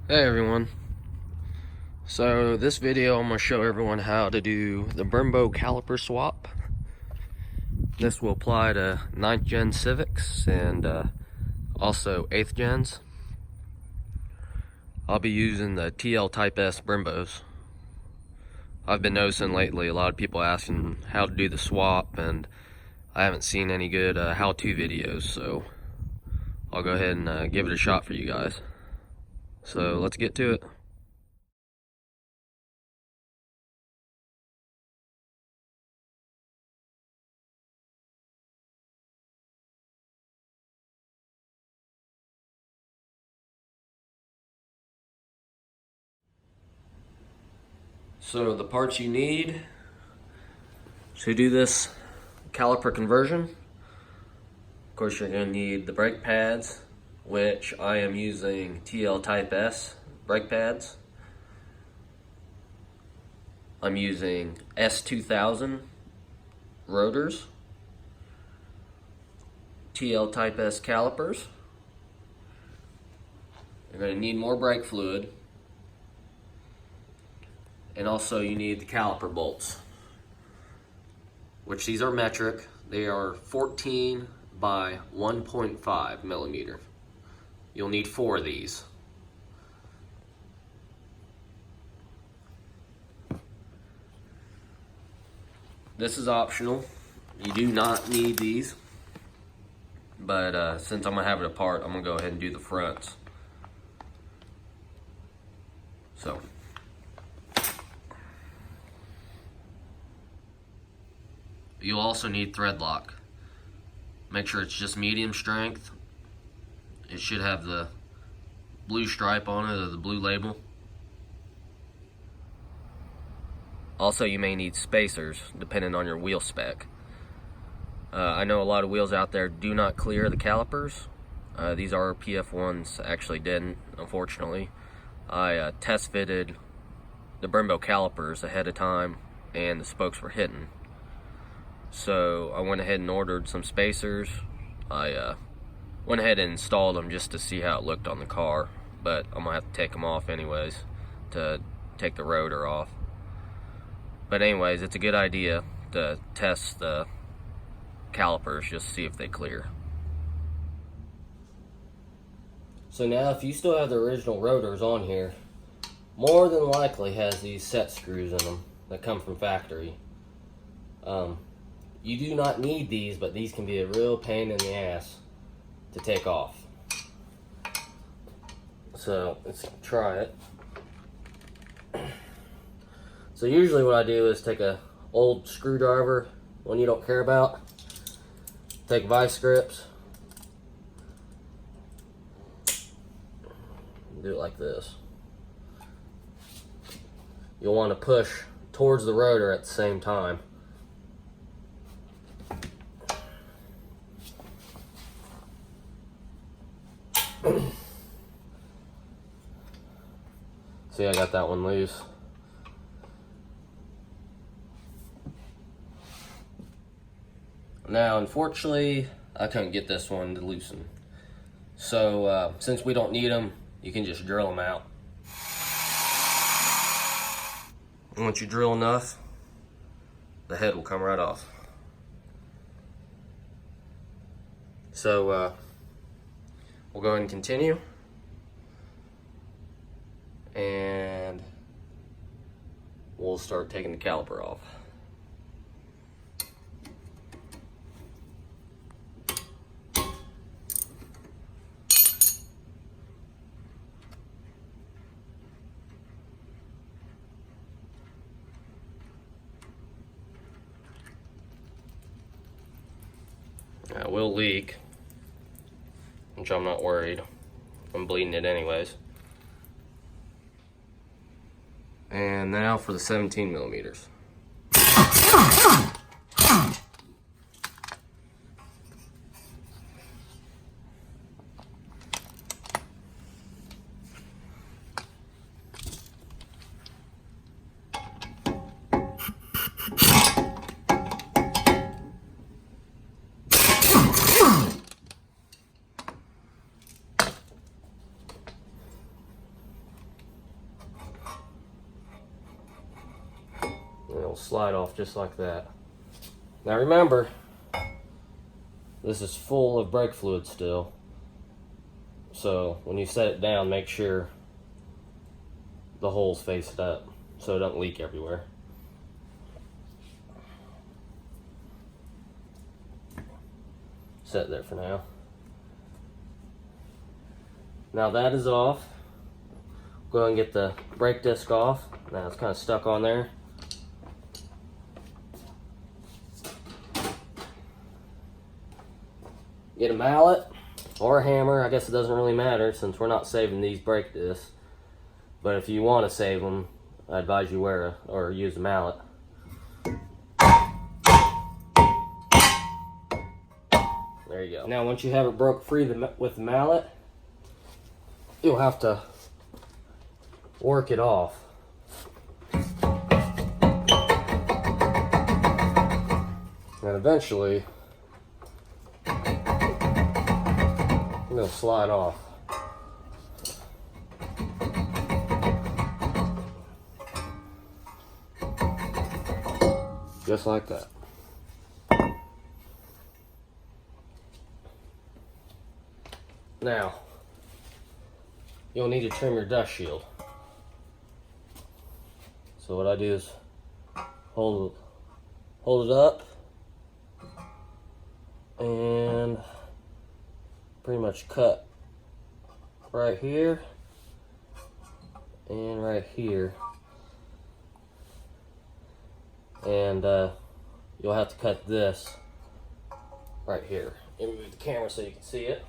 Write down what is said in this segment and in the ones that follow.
Hey everyone. So this video I'm going to show everyone how to do the Brembo caliper swap. This will apply to 9th gen Civics and also 8th gens. I'll be using the TL Type S Brembos. I've been noticing lately a lot of people asking how to do the swap, and I haven't seen any good how-to videos, so I'll go ahead and give it a shot for you guys. So let's get to it. So the parts you need to do this caliper conversion, of course you're going to need the brake pads, which I am using TL Type S brake pads. I'm using S2000 rotors, TL Type S calipers. You're going to need more brake fluid, and also you need the caliper bolts, which these are metric. They are 14 by 1.5 millimeter. You'll need 4 of these. This is optional. You do not need these, but since I'm gonna have it apart, I'm gonna go ahead and do the fronts. So you'll also need thread lock. Make sure it's just medium strength. It should have the blue stripe on it, or the blue label. Also, you may need spacers depending on your wheel spec. I know a lot of wheels out there do not clear the calipers. These RPF ones actually didn't, unfortunately. I test fitted the Brembo calipers ahead of time and the spokes were hitting. So I went ahead and ordered some spacers. I went ahead and installed them just to see how it looked on the car, but I'm gonna have to take them off anyways to take the rotor off. But anyways, it's a good idea to test the calipers just to see if they clear. So now, if you still have the original rotors on here, more than likely has these set screws in them that come from factory. You do not need these, but these can be a real pain in the ass to take off. So let's try it. So usually what I do is take a old screwdriver, one you don't care about, take vise grips, do it like this. You'll want to push towards the rotor at the same time. See, I got that one loose. Now, unfortunately, I couldn't get this one to loosen. So, since we don't need them, you can just drill them out. And once you drill enough, the head will come right off. So, we'll go ahead and continue. And we'll start taking the caliper off. It will leak, which I'm not worried. I'm bleeding it anyways. And now for the 17 millimeters. it'll slide off just like that. Now remember, this is full of brake fluid still. So when you set it down, make sure the holes face it up so it doesn't leak everywhere. Set there for now. Now that is off. Go ahead and get the brake disc off. Now it's kind of stuck on there. Get a mallet or a hammer. I guess it doesn't really matter since we're not saving these brake discs. But if you want to save them, I advise you wear or use a mallet. There you go. Now once you have it broke free with the mallet, you'll have to work it off. And eventually, it'll slide off. Just like that. Now, you'll need to trim your dust shield. So what I do is hold it up and pretty much cut right here and right here. And you'll have to cut this right here. Let me move the camera so you can see it.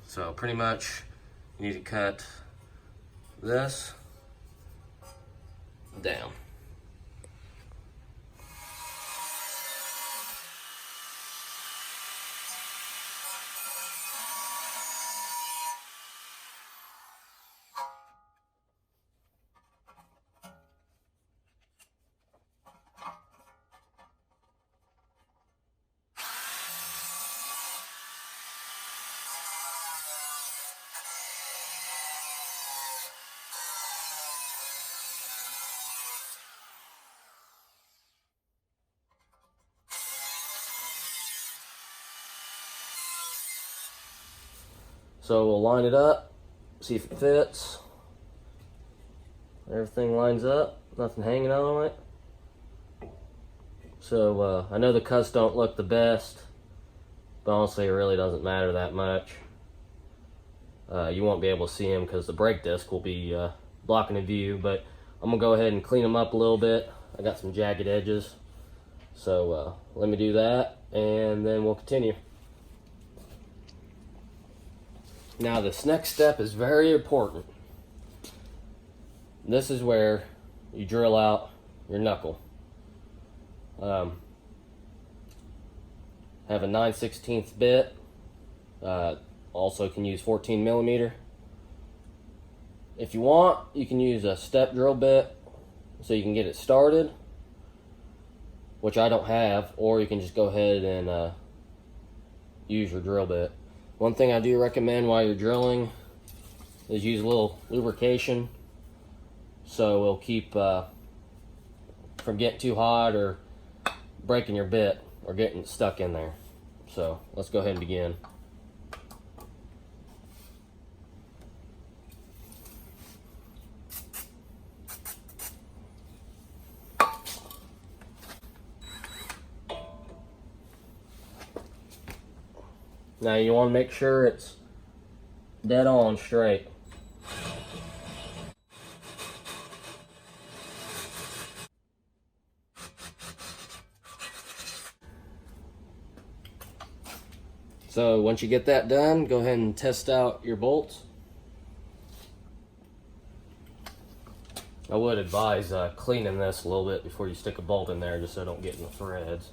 So pretty much you need to cut this down. So we'll line it up, see if it fits. Everything lines up, nothing hanging on it. So I know the cuts don't look the best, but honestly it really doesn't matter that much. You won't be able to see them because the brake disc will be blocking the view, but I'm gonna go ahead and clean them up a little bit. I got some jagged edges. So let me do that and then we'll continue. Now this next step is very important. This is where you drill out your knuckle. Have a 9/16 bit. Also can use 14 millimeter. If you want, you can use a step drill bit so you can get it started, which I don't have, or you can just go ahead and use your drill bit. One thing I do recommend while you're drilling is use a little lubrication so it'll keep from getting too hot or breaking your bit or getting stuck in there. So let's go ahead and begin. Now you want to make sure it's dead on straight. So once you get that done, go ahead and test out your bolts. I would advise cleaning this a little bit before you stick a bolt in there just so it don't get in the threads.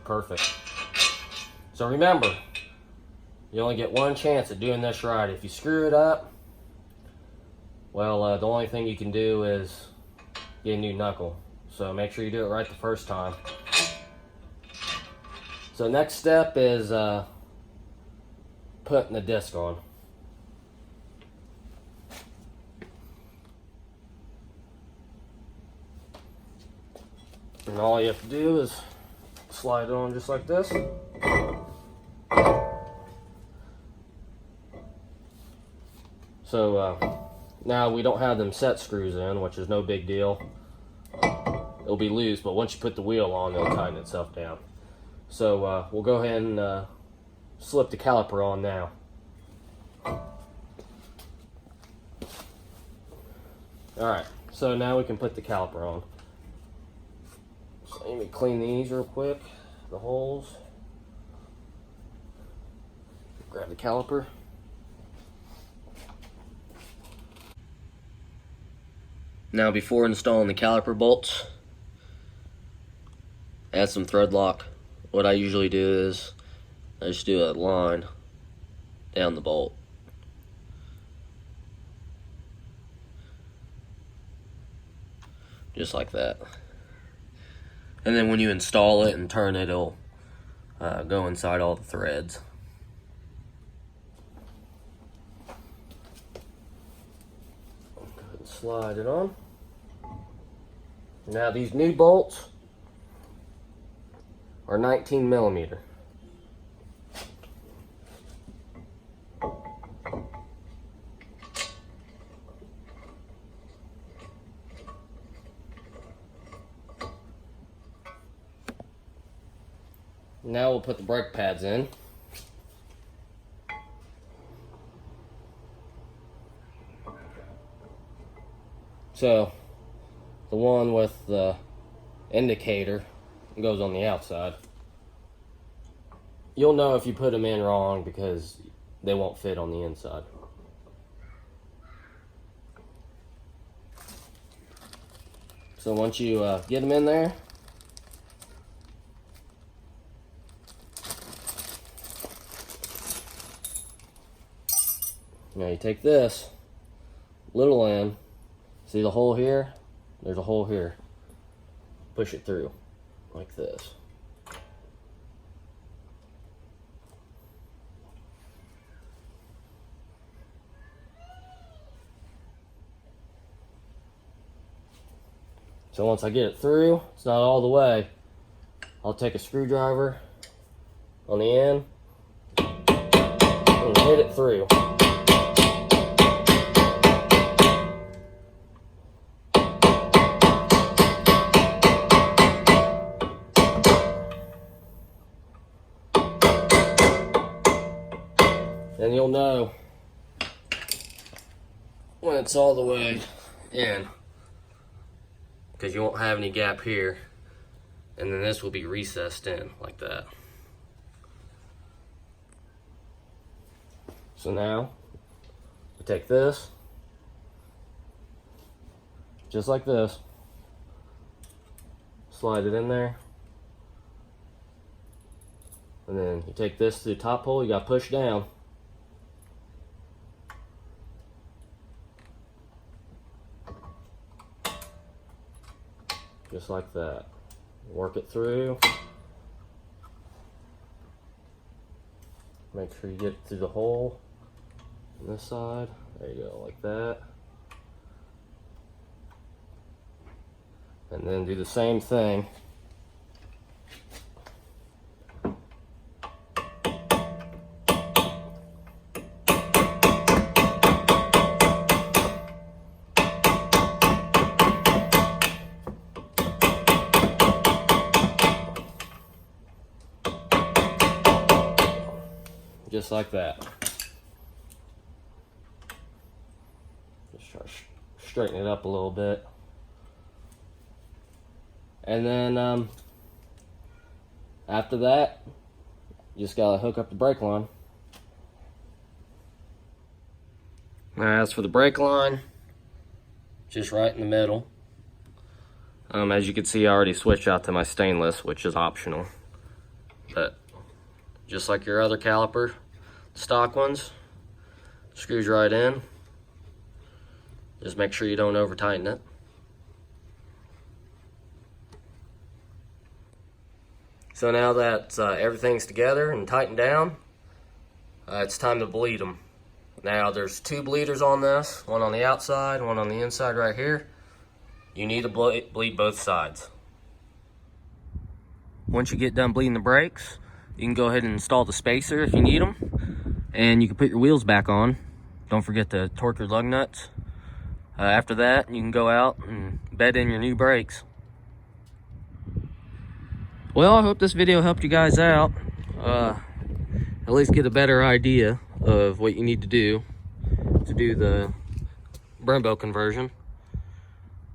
Perfect. So remember, you only get one chance at doing this right. If you screw it up, well, the only thing you can do is get a new knuckle. So make sure you do it right the first time. So next step is putting the disc on. And all you have to do is slide it on just like this. So now we don't have them set screws in, which is no big deal. It'll be loose, but once you put the wheel on, it'll tighten itself down. So we'll go ahead and slip the caliper on now. Alright, so now we can put the caliper on. So let me clean these real quick, the holes. Grab the caliper. Now before installing the caliper bolts, add some thread lock. What I usually do is I just do a line down the bolt. Just like that. And then when you install it and turn it, it'll go inside all the threads. Go ahead and slide it on. Now these new bolts are 19 millimeter. Now we'll put the brake pads in. So the one with the indicator goes on the outside. You'll know if you put them in wrong because they won't fit on the inside. So once you get them in there, now you take this little end, see the hole here? There's a hole here. Push it through like this. So once I get it through, it's not all the way, I'll take a screwdriver on the end and hit it through. Then you'll know when it's all the way in, because you won't have any gap here, and then this will be recessed in like that. So now we take this just like this, slide it in there, and then you take this to the top hole, you got to push down. Just like that. Work it through. Make sure you get through the hole on this side. There you go, like that. And then do the same thing. Just like that. Just try to straighten it up a little bit. And then after that, you just gotta hook up the brake line. Now as for the brake line, just right in the middle. As you can see, I already switched out to my stainless, which is optional. But just like your other caliper, stock ones, screws right in. Just make sure you don't over tighten it. So now that everything's together and tightened down, it's time to bleed them. Now there's 2 bleeders on this, one on the outside, one on the inside right here. You need to bleed both sides. Once you get done bleeding the brakes, you can go ahead and install the spacer if you need them, and you can put your wheels back on. Don't forget to torque your lug nuts. After that, you can go out and bed in your new brakes. Well, I hope this video helped you guys out. At least get a better idea of what you need to do the Brembo conversion.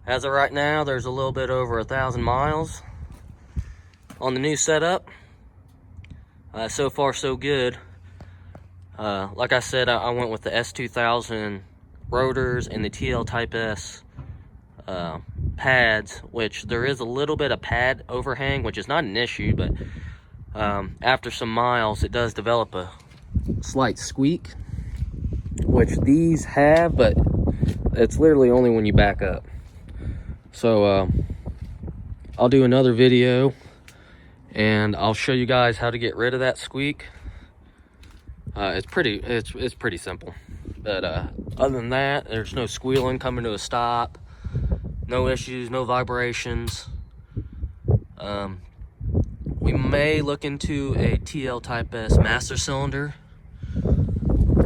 As of right now, there's a little bit over 1,000 miles on the new setup. So far, so good. Like I said, I went with the S2000 rotors and the TL Type S pads, which there is a little bit of pad overhang, which is not an issue, but after some miles it does develop a slight squeak, which these have, but it's literally only when you back up. So I'll do another video and I'll show you guys how to get rid of that squeak. It's pretty simple, but other than that, there's no squealing coming to a stop, no issues, no vibrations. We may look into a TL Type S master cylinder.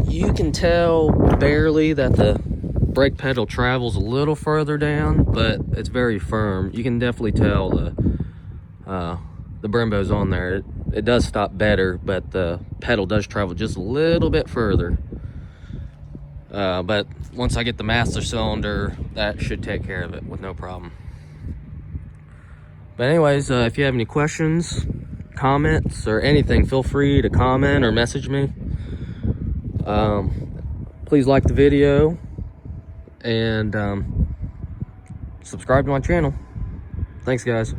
You can tell barely that the brake pedal travels a little further down, but it's very firm. You can definitely tell the Brembo's on there. It does stop better, but the pedal does travel just a little bit further. But once I get the master cylinder, that should take care of it with no problem. But anyways, if you have any questions, comments, or anything, feel free to comment or message me. Please like the video and subscribe to my channel. Thanks, guys.